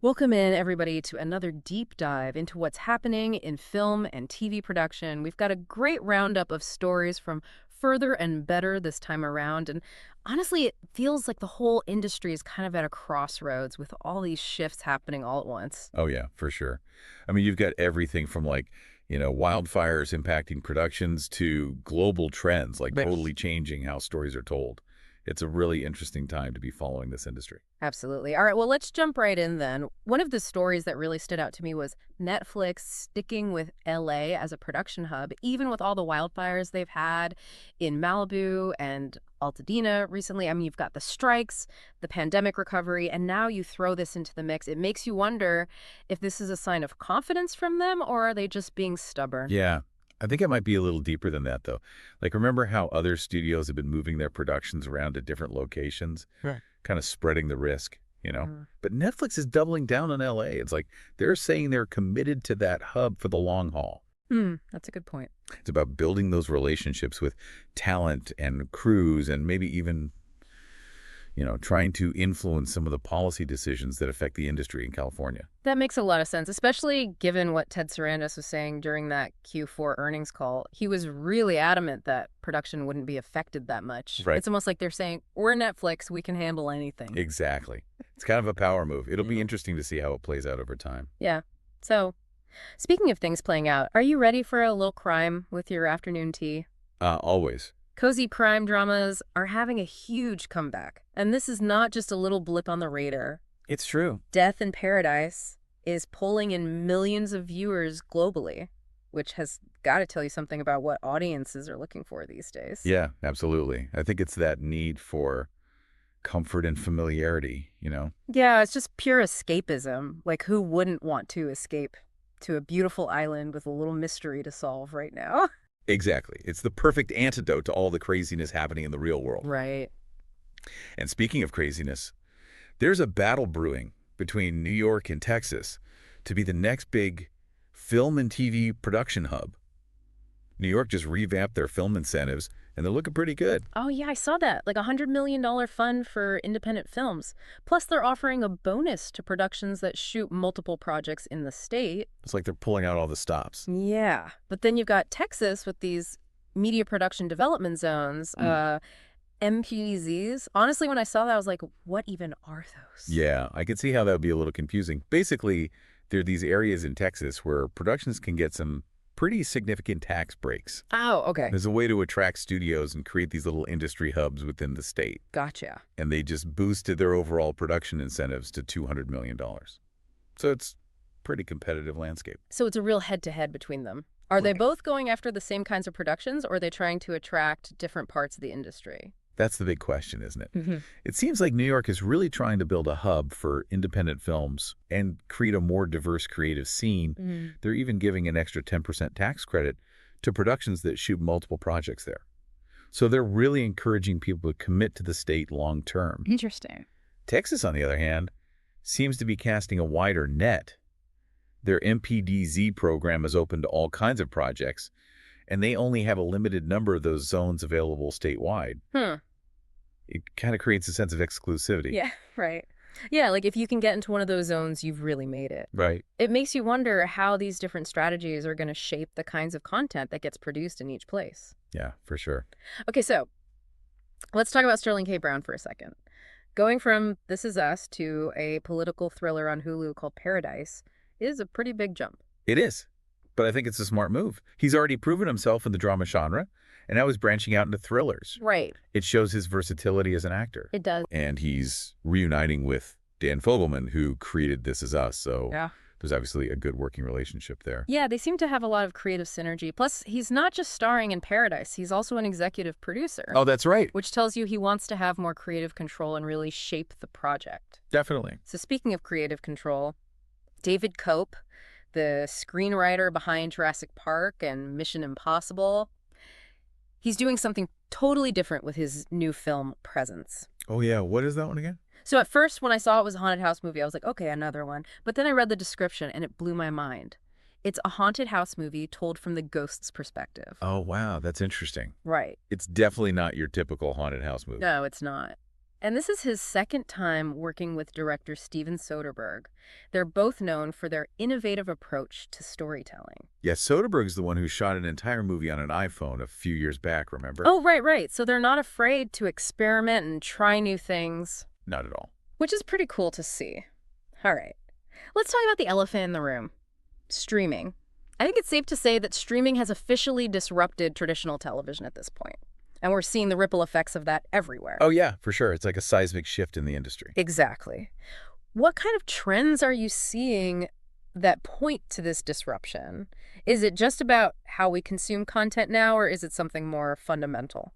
Welcome in, everybody, to another deep dive into what's happening in film and TV production. We've got a great roundup of stories from further and better this time around. And honestly, it feels like the whole industry is kind of at a crossroads with all these shifts happening all at once. Oh, yeah, for sure. I mean, you've got everything from wildfires impacting productions to global trends, like But totally changing how stories are told. It's a really interesting time to be following this industry. Absolutely. All right, well, let's jump right in then. One of the stories that really stood out to me was Netflix sticking with LA as a production hub, even with all the wildfires they've had in Malibu and Altadena recently. I mean, you've got the strikes, the pandemic recovery, and now you throw this into the mix. It makes you wonder if this is a sign of confidence from them, or are they just being stubborn? Yeah, I think it might be a little deeper than that, though. Like, remember how other studios have been moving their productions around to different locations, Right. kind of spreading the risk? Mm. But Netflix is doubling down on LA. It's like they're saying they're committed to that hub for the long haul. That's a good point. It's about building those relationships with talent and crews and maybe even, trying to influence some of the policy decisions that affect the industry in California. That makes a lot of sense, especially given what Ted Sarandos was saying during that Q4 earnings call. He was really adamant that production wouldn't be affected that much. Right. It's almost like they're saying, we're Netflix, we can handle anything. Exactly. It's kind of a power move. It'll be interesting to see how it plays out over time. Yeah. So, speaking of things playing out, are you ready for a little crime with your afternoon tea? Always. Cozy crime dramas are having a huge comeback. And this is not just a little blip on the radar. It's true. Death in Paradise is pulling in millions of viewers globally, which has got to tell you something about what audiences are looking for these days. Yeah, absolutely. I think it's that need for comfort and familiarity. Yeah, it's just pure escapism. Like, who wouldn't want to escape to a beautiful island with a little mystery to solve right now? Exactly. It's the perfect antidote to all the craziness happening in the real world. Right. And speaking of craziness, there's a battle brewing between New York and Texas to be the next big film and TV production hub. New York just revamped their film incentives, and they're looking pretty good. Oh, yeah, I saw that. Like $100 million fund for independent films. Plus, they're offering a bonus to productions that shoot multiple projects in the state. It's like they're pulling out all the stops. Yeah. But then you've got Texas with these media production development zones, MPZs. Honestly, when I saw that, I was like, what even are those? Yeah, I could see how that would be a little confusing. Basically, there are these areas in Texas where productions can get some pretty significant tax breaks. Oh, okay. There's a way to attract studios and create these little industry hubs within the state. Gotcha. And they just boosted their overall production incentives to $200 million. So it's pretty competitive landscape. So it's a real head-to-head between them. Are they Right. both going after the same kinds of productions, or are they trying to attract different parts of the industry? That's the big question, isn't it? Mm-hmm. It seems like New York is really trying to build a hub for independent films and create a more diverse creative scene. They're even giving an extra 10% tax credit to productions that shoot multiple projects there. So they're really encouraging people to commit to the state long term. Interesting. Texas, on the other hand, seems to be casting a wider net. Their MPDZ program is open to all kinds of projects, and they only have a limited number of those zones available statewide. It kind of creates a sense of exclusivity. Yeah, right. Yeah, like if you can get into one of those zones, you've really made it. Right. It makes you wonder how these different strategies are going to shape the kinds of content that gets produced in each place. Yeah, for sure. Okay, so let's talk about Sterling K. Brown for a second. Going from This Is Us to a political thriller on Hulu called Paradise is a pretty big jump. It is. But I think it's a smart move. He's already proven himself in the drama genre, and now he's branching out into thrillers. Right. It shows his versatility as an actor. It does. And he's reuniting with Dan Fogelman, who created This Is Us. So Yeah. there's obviously a good working relationship there. Yeah, they seem to have a lot of creative synergy. Plus, he's not just starring in Paradise, he's also an executive producer. Oh, that's right. Which tells you he wants to have more creative control and really shape the project. Definitely. So speaking of creative control, David Cope, the screenwriter behind Jurassic Park and Mission Impossible, he's doing something totally different with his new film, Presence. Oh, yeah. What is that one again? So at first, when I saw it was a haunted house movie, I was like, okay, another one. But then I read the description and it blew my mind. It's a haunted house movie told from the ghost's perspective. Oh, wow. That's interesting. Right. It's definitely not your typical haunted house movie. No, it's not. And this is his second time working with director Steven Soderbergh. They're both known for their innovative approach to storytelling. Yeah, Soderbergh's the one who shot an entire movie on an iPhone a few years back, remember? Oh, right, right. So they're not afraid to experiment and try new things, Not at all. which is pretty cool to see. All right. Let's talk about the elephant in the room, streaming. I think it's safe to say that streaming has officially disrupted traditional television at this point. And we're seeing the ripple effects of that everywhere. Oh, yeah, for sure. It's like a seismic shift in the industry. Exactly. What kind of trends are you seeing that point to this disruption? Is it just about how we consume content now, or is it something more fundamental?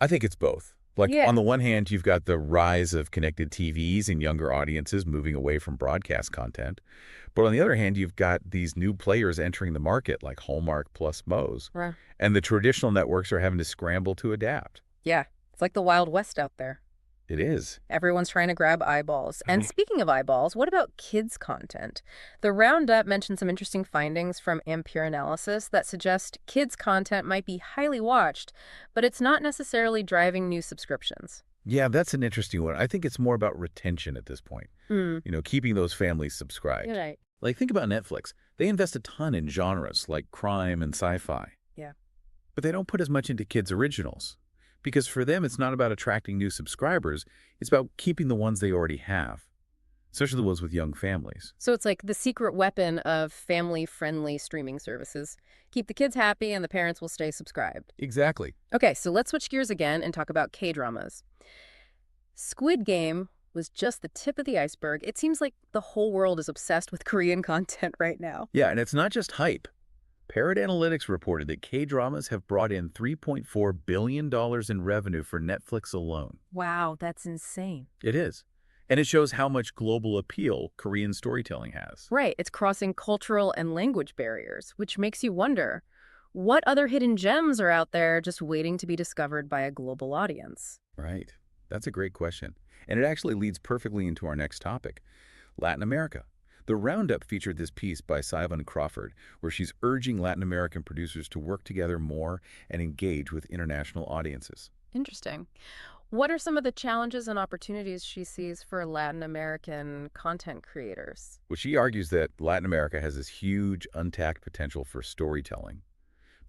I think it's both. Like, Yeah. on the one hand, you've got the rise of connected TVs and younger audiences moving away from broadcast content. But on the other hand, you've got these new players entering the market, like Hallmark plus Moe's. Right. And the traditional networks are having to scramble to adapt. Yeah, it's like the Wild West out there. It is. Everyone's trying to grab eyeballs. And speaking of eyeballs, what about kids' content? The Roundup mentioned some interesting findings from Ampere analysis that suggest kids' content might be highly watched, but it's not necessarily driving new subscriptions. Yeah, that's an interesting one. I think it's more about retention at this point. Hmm. Keeping those families subscribed. You're right. Like, think about Netflix. They invest a ton in genres like crime and sci-fi. Yeah. But they don't put as much into kids' originals. Because for them, it's not about attracting new subscribers. It's about keeping the ones they already have, especially the ones with young families. So it's like the secret weapon of family-friendly streaming services. Keep the kids happy and the parents will stay subscribed. Exactly. Okay, so let's switch gears again and talk about K-dramas. Squid Game was just the tip of the iceberg. It seems like the whole world is obsessed with Korean content right now. Yeah, and it's not just hype. Parrot Analytics reported that K-dramas have brought in $3.4 billion in revenue for Netflix alone. Wow, that's insane. It is. And it shows how much global appeal Korean storytelling has. Right, it's crossing cultural and language barriers, which makes you wonder, what other hidden gems are out there just waiting to be discovered by a global audience? Right. That's a great question. And it actually leads perfectly into our next topic, Latin America. The Roundup featured this piece by Sivan Crawford, where she's urging Latin American producers to work together more and engage with international audiences. Interesting. What are some of the challenges and opportunities she sees for Latin American content creators? Well, she argues that Latin America has this huge untapped potential for storytelling,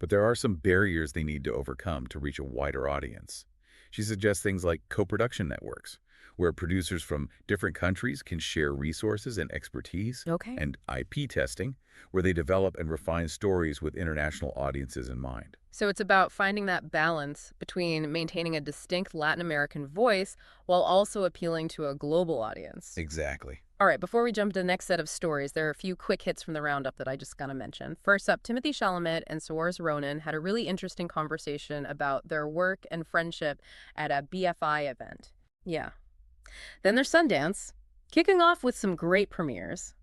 but there are some barriers they need to overcome to reach a wider audience. She suggests things like co-production networks, where producers from different countries can share resources and expertise, Okay. and IP testing, where they develop and refine stories with international audiences in mind. So it's about finding that balance between maintaining a distinct Latin American voice while also appealing to a global audience. Exactly. All right, before we jump to the next set of stories, there are a few quick hits from the Roundup that I just gotta mention. First up, Timothy Chalamet and Saoirse Ronan had a really interesting conversation about their work and friendship at a BFI event. Yeah. Then there's Sundance, kicking off with some great premieres.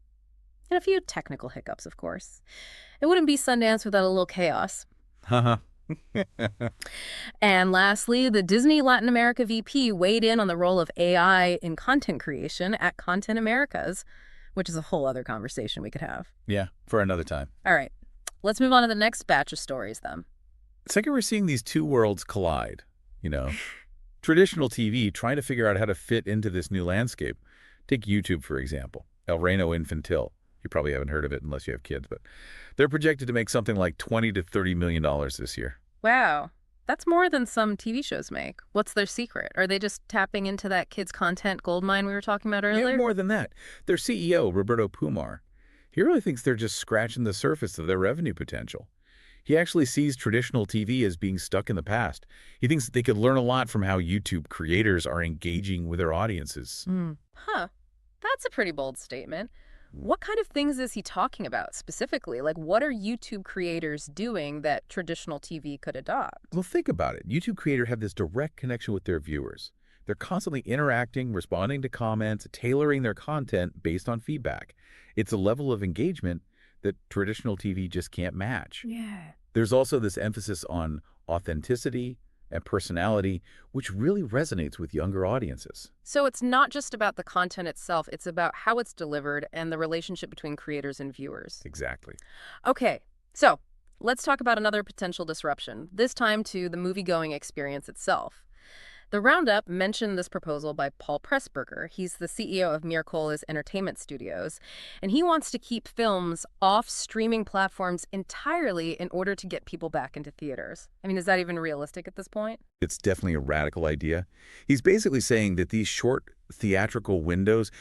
And a few technical hiccups, of course. It wouldn't be Sundance without a little chaos. Haha. And lastly, the Disney Latin America VP weighed in on the role of AI in content creation at Content Americas, which is a whole other conversation we could have. Yeah, for another time. All right, let's move on to the next batch of stories then. It's like we're seeing these two worlds collide, Traditional TV trying to figure out how to fit into this new landscape. Take YouTube, for example. El Reino Infantil. You probably haven't heard of it unless you have kids, but they're projected to make something like $20 to $30 million this year. Wow, that's more than some TV shows make. What's their secret? Are they just tapping into that kids' content goldmine we were talking about earlier? Yeah, more than that. Their CEO, Roberto Pumar, he really thinks they're just scratching the surface of their revenue potential. He actually sees traditional TV as being stuck in the past. He thinks that they could learn a lot from how YouTube creators are engaging with their audiences. Huh. That's a pretty bold statement. What kind of things is he talking about specifically? Like, what are YouTube creators doing that traditional TV could adopt? Well, think about it. YouTube creators have this direct connection with their viewers. They're constantly interacting, responding to comments, tailoring their content based on feedback. It's a level of engagement that traditional TV just can't match. Yeah. There's also this emphasis on authenticity and personality, which really resonates with younger audiences. So it's not just about the content itself, it's about how it's delivered and the relationship between creators and viewers. Exactly. Okay, so let's talk about another potential disruption, this time to the movie-going experience itself. The Roundup mentioned this proposal by Paul Pressburger. He's the CEO of Miracola's Entertainment Studios, and he wants to keep films off streaming platforms entirely in order to get people back into theaters. I mean, is that even realistic at this point? It's definitely a radical idea. He's basically saying that these short theatrical windows,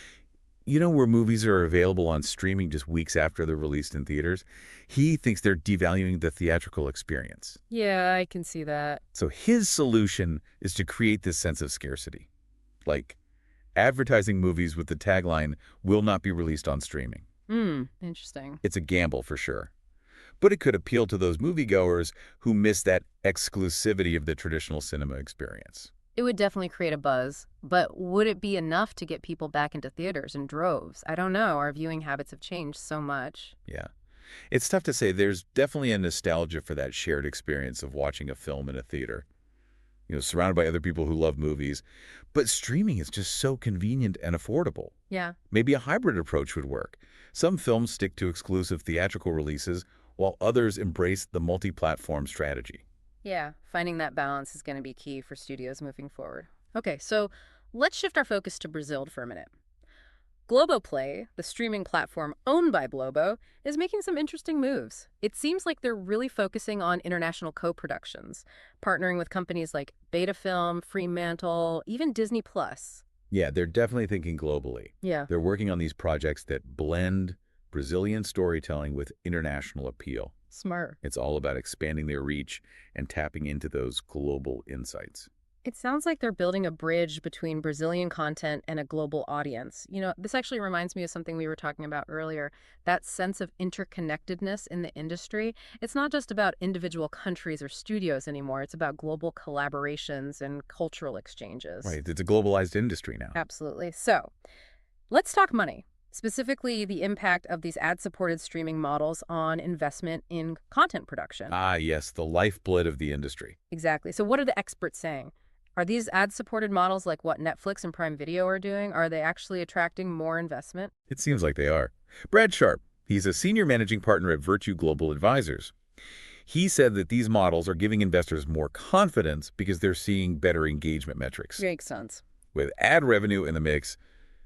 where movies are available on streaming just weeks after they're released in theaters, he thinks they're devaluing the theatrical experience. Yeah, I can see that. So his solution is to create this sense of scarcity, like advertising movies with the tagline, "will not be released on streaming." Interesting. It's a gamble for sure. But it could appeal to those moviegoers who miss that exclusivity of the traditional cinema experience. It would definitely create a buzz, but would it be enough to get people back into theaters in droves? I don't know. Our viewing habits have changed so much. Yeah. It's tough to say. There's definitely a nostalgia for that shared experience of watching a film in a theater, surrounded by other people who love movies. But streaming is just so convenient and affordable. Yeah. Maybe a hybrid approach would work. Some films stick to exclusive theatrical releases, while others embrace the multi-platform strategy. Yeah, finding that balance is going to be key for studios moving forward. Okay, so let's shift our focus to Brazil for a minute. Globoplay, the streaming platform owned by Globo, is making some interesting moves. It seems like they're really focusing on international co-productions, partnering with companies like Beta Film, Fremantle, even Disney+. Yeah, they're definitely thinking globally. Yeah. They're working on these projects that blend Brazilian storytelling with international appeal. Smart. It's all about expanding their reach and tapping into those global insights. It sounds like they're building a bridge between Brazilian content and a global audience. This actually reminds me of something we were talking about earlier, that sense of interconnectedness in the industry. It's not just about individual countries or studios anymore. It's about global collaborations and cultural exchanges. Right. It's a globalized industry now. Absolutely. So let's talk money, specifically the impact of these ad-supported streaming models on investment in content production. Ah, yes, the lifeblood of the industry. Exactly. So what are the experts saying? Are these ad-supported models like what Netflix and Prime Video are doing? Are they actually attracting more investment? It seems like they are. Brad Sharp, he's a senior managing partner at Virtue Global Advisors. He said that these models are giving investors more confidence because they're seeing better engagement metrics. Makes sense. With ad revenue in the mix,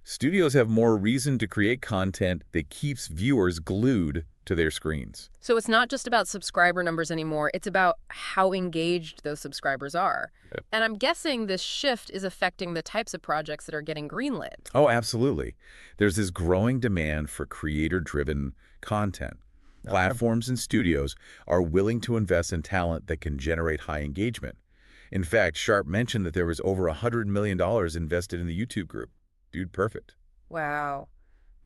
studios have more reason to create content that keeps viewers glued to their screens. So it's not just about subscriber numbers anymore. It's about how engaged those subscribers are. Yep. And I'm guessing this shift is affecting the types of projects that are getting greenlit. Oh, absolutely. There's this growing demand for creator-driven content. Platforms and studios are willing to invest in talent that can generate high engagement. In fact, Sharp mentioned that there was over $100 million invested in the YouTube group. Dude, perfect. Wow.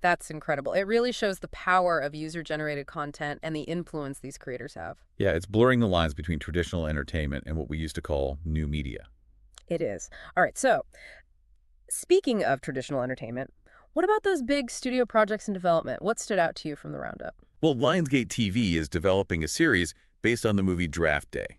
That's incredible. It really shows the power of user-generated content and the influence these creators have. Yeah, it's blurring the lines between traditional entertainment and what we used to call new media. It is. All right, so speaking of traditional entertainment, what about those big studio projects in development? What stood out to you from the Roundup? Well, Lionsgate TV is developing a series based on the movie Draft Day,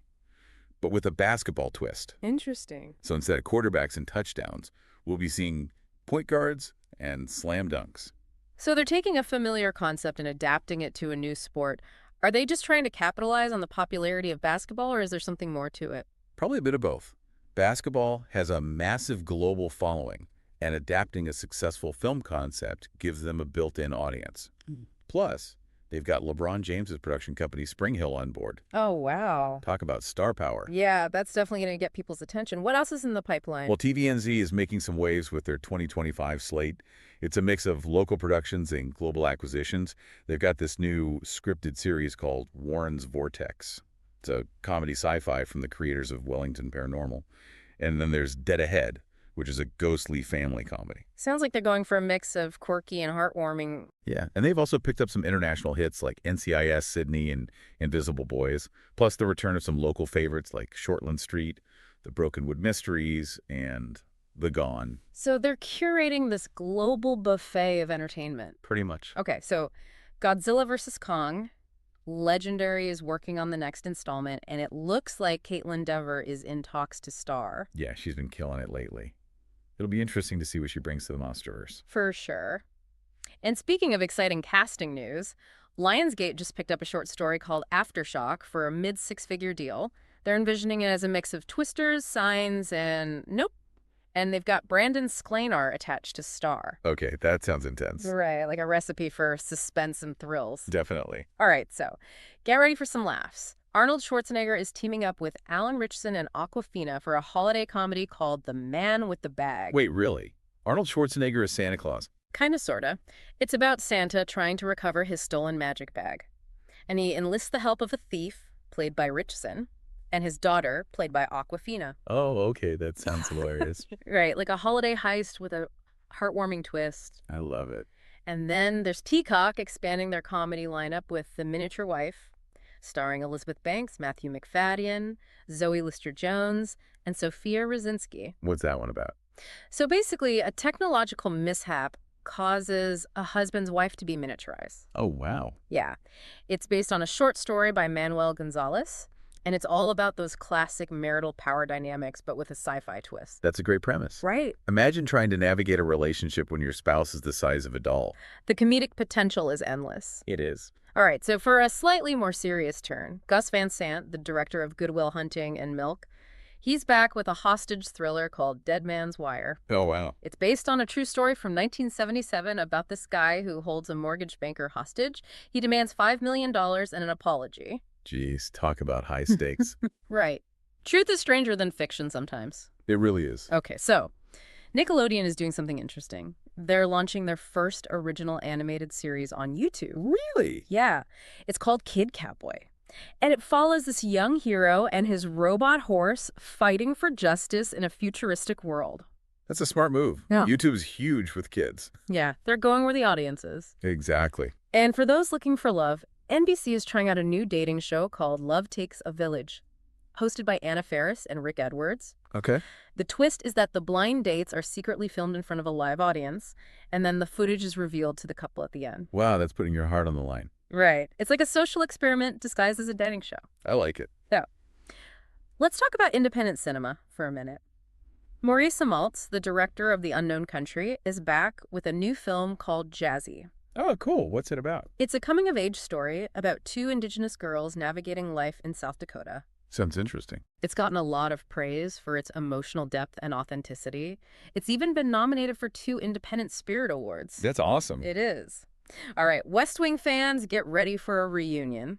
but with a basketball twist. Interesting. So instead of quarterbacks and touchdowns, we'll be seeing point guards and slam dunks. So they're taking a familiar concept and adapting it to a new sport. Are they just trying to capitalize on the popularity of basketball, or is there something more to it? Probably a bit of both. Basketball has a massive global following, and adapting a successful film concept gives them a built-in audience. Plus, they've got LeBron James's production company Spring Hill on board. Oh, wow. Talk about star power. Yeah, that's definitely going to get people's attention. What else is in the pipeline? Well, TVNZ is making some waves with their 2025 slate. It's a mix of local productions and global acquisitions. They've got this new scripted series called Warren's Vortex. It's a comedy sci-fi from the creators of Wellington Paranormal. And then there's Dead Ahead, which is a ghostly family comedy. Sounds like they're going for a mix of quirky and heartwarming. Yeah, and they've also picked up some international hits like NCIS Sydney and Invisible Boys, plus the return of some local favorites like Shortland Street, The Brokenwood Mysteries, and The Gone. So they're curating this global buffet of entertainment. Pretty much. Okay, so Godzilla vs. Kong, Legendary is working on the next installment, and it looks like Caitlin Dever is in talks to star. Yeah, she's been killing it lately. It'll be interesting to see what she brings to the Monsterverse. For sure. And speaking of exciting casting news, Lionsgate just picked up a short story called Aftershock for a mid-six-figure deal. They're envisioning it as a mix of twisters, signs, and nope. And they've got Brandon Sklenar attached to star. Okay, that sounds intense. Right, like a recipe for suspense and thrills. Definitely. All right, so get ready for some laughs. Arnold Schwarzenegger is teaming up with Alan Ritchson and Awkwafina for a holiday comedy called The Man with the Bag. Wait, really? Arnold Schwarzenegger is Santa Claus? Kinda, sorta. It's about Santa trying to recover his stolen magic bag. And he enlists the help of a thief, played by Ritchson, and his daughter, played by Awkwafina. Oh, okay, that sounds hilarious. Right, like a holiday heist with a heartwarming twist. I love it. And then there's Teacock expanding their comedy lineup with The Miniature Wife, starring Elizabeth Banks, Matthew McFadden, Zoe Lister-Jones, and Sophia Rosinski. What's that one about? So basically, a technological mishap causes a husband's wife to be miniaturized. Oh, wow. Yeah. It's based on a short story by Manuel Gonzalez, and it's all about those classic marital power dynamics, but with a sci-fi twist. That's a great premise. Right. Imagine trying to navigate a relationship when your spouse is the size of a doll. The comedic potential is endless. It is. All right, so for a slightly more serious turn, Gus Van Sant, the director of Good Will Hunting and Milk, he's back with a hostage thriller called Dead Man's Wire. Oh, wow. It's based on a true story from 1977 about this guy who holds a mortgage banker hostage. He demands $5 million and an apology. Jeez, talk about high stakes. Right. Truth is stranger than fiction sometimes. It really is. Okay, so Nickelodeon is doing something interesting. They're launching their first original animated series on YouTube. Really? Yeah. It's called Kid Cowboy. And it follows this young hero and his robot horse fighting for justice in a futuristic world. That's a smart move. Yeah. YouTube's huge with kids. Yeah, they're going where the audience is. Exactly. And for those looking for love, NBC is trying out a new dating show called Love Takes a Village, hosted by Anna Faris and Rick Edwards. Okay. The twist is that the blind dates are secretly filmed in front of a live audience, and then the footage is revealed to the couple at the end. Wow, that's putting your heart on the line. Right. It's like a social experiment disguised as a dating show. I like it. So, let's talk about independent cinema for a minute. Maurice Amaltz, the director of The Unknown Country, is back with a new film called Jazzy. Oh, cool. What's it about? It's a coming-of-age story about two Indigenous girls navigating life in South Dakota. Sounds interesting. It's gotten a lot of praise for its emotional depth and authenticity. It's even been nominated for 2 Independent Spirit Awards. That's awesome. It is. All right, West Wing fans, get ready for a reunion.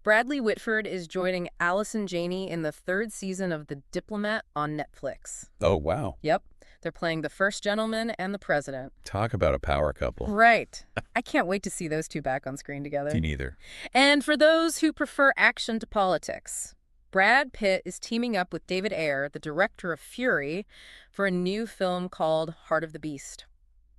Bradley Whitford is joining Allison Janney in the 3rd season of The Diplomat on Netflix. Oh, wow. Yep. They're playing the first gentleman and the president. Talk about a power couple. Right. I can't wait to see those two back on screen together. Me neither. And for those who prefer action to politics, Brad Pitt is teaming up with David Ayer, the director of Fury, for a new film called Heart of the Beast.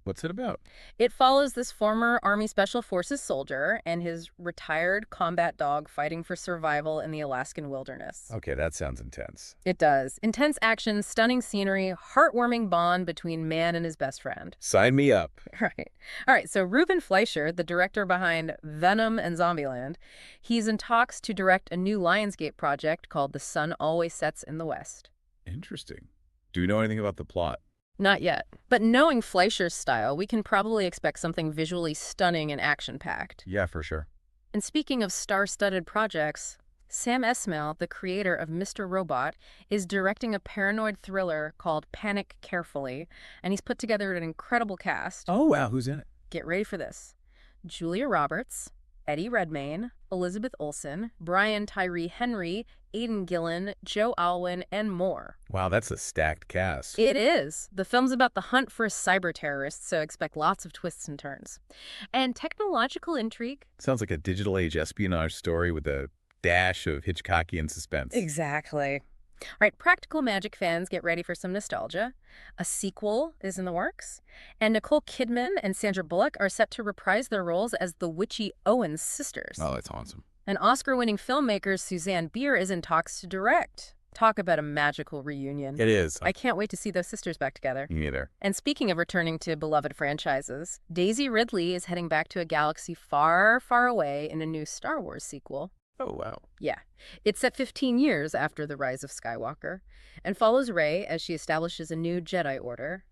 What's it about? It follows this former Army Special Forces soldier and his retired combat dog fighting for survival in the Alaskan wilderness. Okay, that sounds intense. It does. Intense action, stunning scenery, heartwarming bond between man and his best friend. Sign me up. Right. All right, so Ruben Fleischer, the director behind Venom and Zombieland, he's in talks to direct a new Lionsgate project called The Sun Always Sets in the West. Interesting. Do you know anything about the plot? Not yet. But knowing Fleischer's style, we can probably expect something visually stunning and action-packed. Yeah, for sure. And speaking of star-studded projects, Sam Esmail, the creator of Mr. Robot, is directing a paranoid thriller called Panic Carefully, and he's put together an incredible cast. Oh, wow. Who's in it? Get ready for this. Julia Roberts, Eddie Redmayne, Elizabeth Olsen, Brian Tyree Henry, Aidan Gillen, Joe Alwyn, and more. Wow, that's a stacked cast. It is. The film's about the hunt for a cyber terrorist, so expect lots of twists and turns. And technological intrigue. Sounds like a digital age espionage story with a dash of Hitchcockian suspense. Exactly. All right, Practical Magic fans, get ready for some nostalgia. A sequel is in the works. And Nicole Kidman and Sandra Bullock are set to reprise their roles as the witchy Owens sisters. Oh, that's awesome. And Oscar-winning filmmaker Suzanne Bier is in talks to direct. Talk about a magical reunion. It is. I can't wait to see those sisters back together. Me neither. And speaking of returning to beloved franchises, Daisy Ridley is heading back to a galaxy far, far away in a new Star Wars sequel. Oh, wow. Yeah. It's set 15 years after the rise of Skywalker and follows Rey as she establishes a new Jedi Order.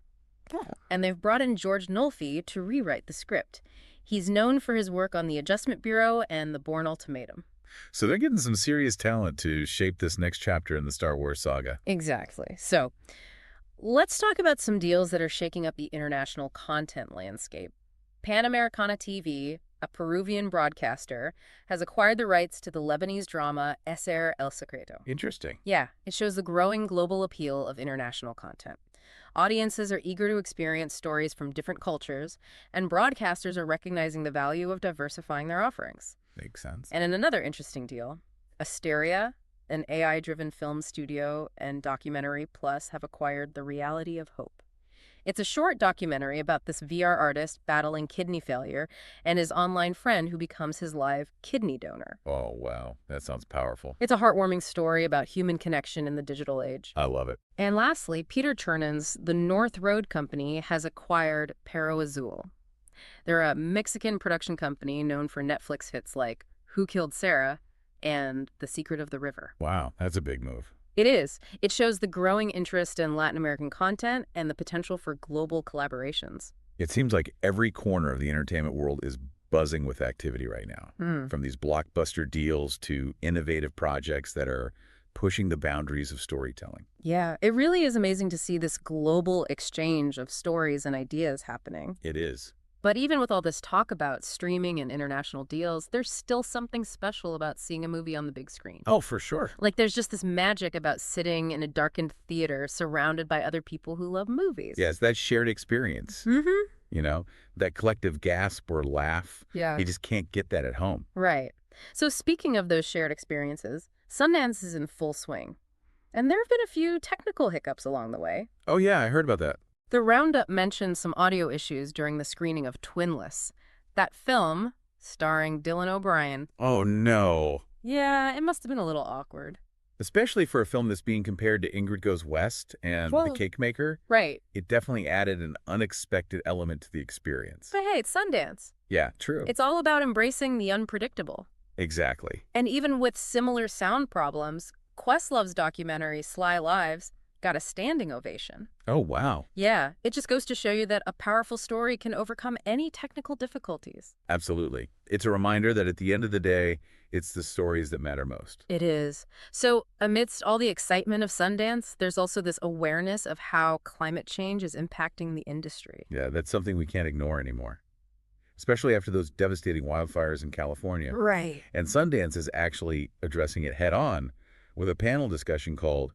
Oh. And they've brought in George Nolfi to rewrite the script. He's known for his work on the Adjustment Bureau and The Bourne Ultimatum. So they're getting some serious talent to shape this next chapter in the Star Wars saga. Exactly. So let's talk about some deals that are shaking up the international content landscape. Pan Americana TV, a Peruvian broadcaster, has acquired the rights to the Lebanese drama Eser El Secreto. Interesting. Yeah, it shows the growing global appeal of international content. Audiences are eager to experience stories from different cultures, and broadcasters are recognizing the value of diversifying their offerings. Makes sense. And in another interesting deal, Asteria, an AI-driven film studio and documentary plus, have acquired The Reality of Hope. It's a short documentary about this VR artist battling kidney failure and his online friend who becomes his live kidney donor. Oh, wow. That sounds powerful. It's a heartwarming story about human connection in the digital age. I love it. And lastly, Peter Chernon's The North Road Company has acquired Perro Azul. They're a Mexican production company known for Netflix hits like Who Killed Sarah and The Secret of the River. Wow, that's a big move. It is. It shows the growing interest in Latin American content and the potential for global collaborations. It seems like every corner of the entertainment world is buzzing with activity right now, from these blockbuster deals to innovative projects that are pushing the boundaries of storytelling. Yeah, it really is amazing to see this global exchange of stories and ideas happening. It is. But even with all this talk about streaming and international deals, there's still something special about seeing a movie on the big screen. Oh, for sure. Like there's just this magic about sitting in a darkened theater surrounded by other people who love movies. Yes, that shared experience. Mm-hmm. You know, that collective gasp or laugh. Yeah. You just can't get that at home. Right. So speaking of those shared experiences, Sundance is in full swing. And there have been a few technical hiccups along the way. Oh, yeah, I heard about that. The Roundup mentioned some audio issues during the screening of Twinless. That film, starring Dylan O'Brien. Oh, no. Yeah, it must have been a little awkward. Especially for a film that's being compared to Ingrid Goes West and The Cake Maker. Right. It definitely added an unexpected element to the experience. But hey, it's Sundance. Yeah, true. It's all about embracing the unpredictable. Exactly. And even with similar sound problems, Questlove's documentary, Sly Lives, got a standing ovation. Oh, wow. Yeah, it just goes to show you that a powerful story can overcome any technical difficulties. Absolutely. It's a reminder that at the end of the day, it's the stories that matter most. It is. So amidst all the excitement of Sundance, there's also this awareness of how climate change is impacting the industry. Yeah, that's something we can't ignore anymore. Especially after those devastating wildfires in California. Right. And Sundance is actually addressing it head on with a panel discussion called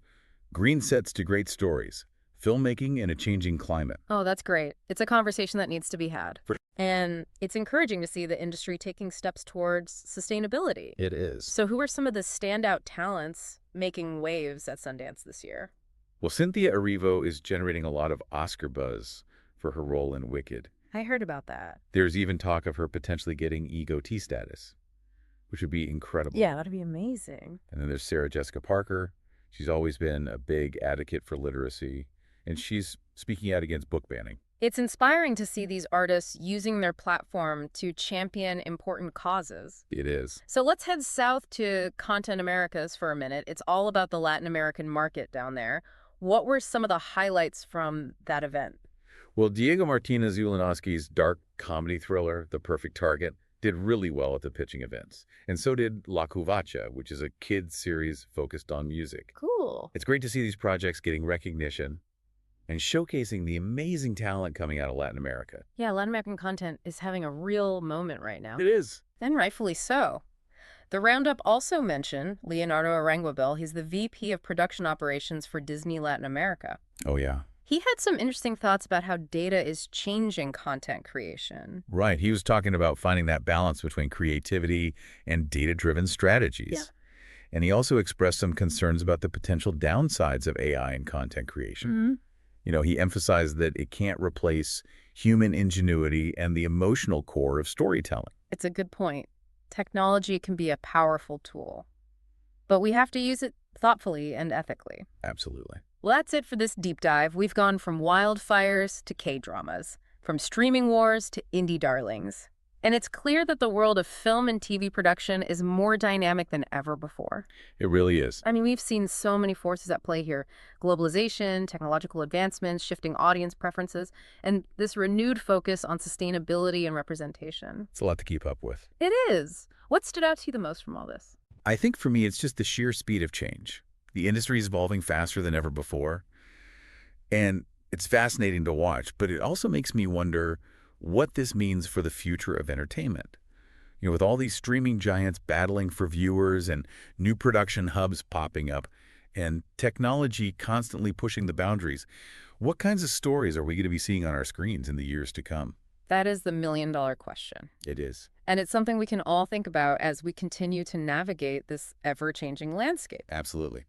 Green Sets to Great Stories, Filmmaking in a Changing Climate. Oh, that's great. It's a conversation that needs to be had. For- And it's encouraging to see the industry taking steps towards sustainability. It is. So who are some of the standout talents making waves at Sundance this year? Well, Cynthia Erivo is generating a lot of Oscar buzz for her role in Wicked. I heard about that. There's even talk of her potentially getting EGOT status, which would be incredible. Yeah, that'd be amazing. And then there's Sarah Jessica Parker. She's always been a big advocate for literacy, and she's speaking out against book banning. It's inspiring to see these artists using their platform to champion important causes. It is. So let's head south to Content Americas for a minute. It's all about the Latin American market down there. What were some of the highlights from that event? Well, Diego Martinez Ulanowski's dark comedy thriller, The Perfect Target, did really well at the pitching events. And so did La Cuvacha, which is a kids series focused on music. Cool. It's great to see these projects getting recognition and showcasing the amazing talent coming out of Latin America. Yeah, Latin American content is having a real moment right now. It is. And rightfully so. The Roundup also mentioned Leonardo Aranguabel. He's the VP of Production Operations for Disney Latin America. Oh, yeah. He had some interesting thoughts about how data is changing content creation. Right. He was talking about finding that balance between creativity and data-driven strategies. Yeah. And he also expressed some concerns about the potential downsides of AI in content creation. Mm-hmm. You know, he emphasized that it can't replace human ingenuity and the emotional core of storytelling. It's a good point. Technology can be a powerful tool, but we have to use it thoughtfully and ethically. Absolutely. Well, that's it for this deep dive. We've gone from wildfires to K-dramas, from streaming wars to indie darlings. And it's clear that the world of film and TV production is more dynamic than ever before. It really is. I mean, we've seen so many forces at play here. Globalization, technological advancements, shifting audience preferences, and this renewed focus on sustainability and representation. It's a lot to keep up with. It is. What stood out to you the most from all this? I think for me, it's just the sheer speed of change. The industry is evolving faster than ever before, and it's fascinating to watch, but it also makes me wonder what this means for the future of entertainment. With all these streaming giants battling for viewers and new production hubs popping up and technology constantly pushing the boundaries, what kinds of stories are we going to be seeing on our screens in the years to come? That is the million-dollar question. It is. And it's something we can all think about as we continue to navigate this ever-changing landscape. Absolutely.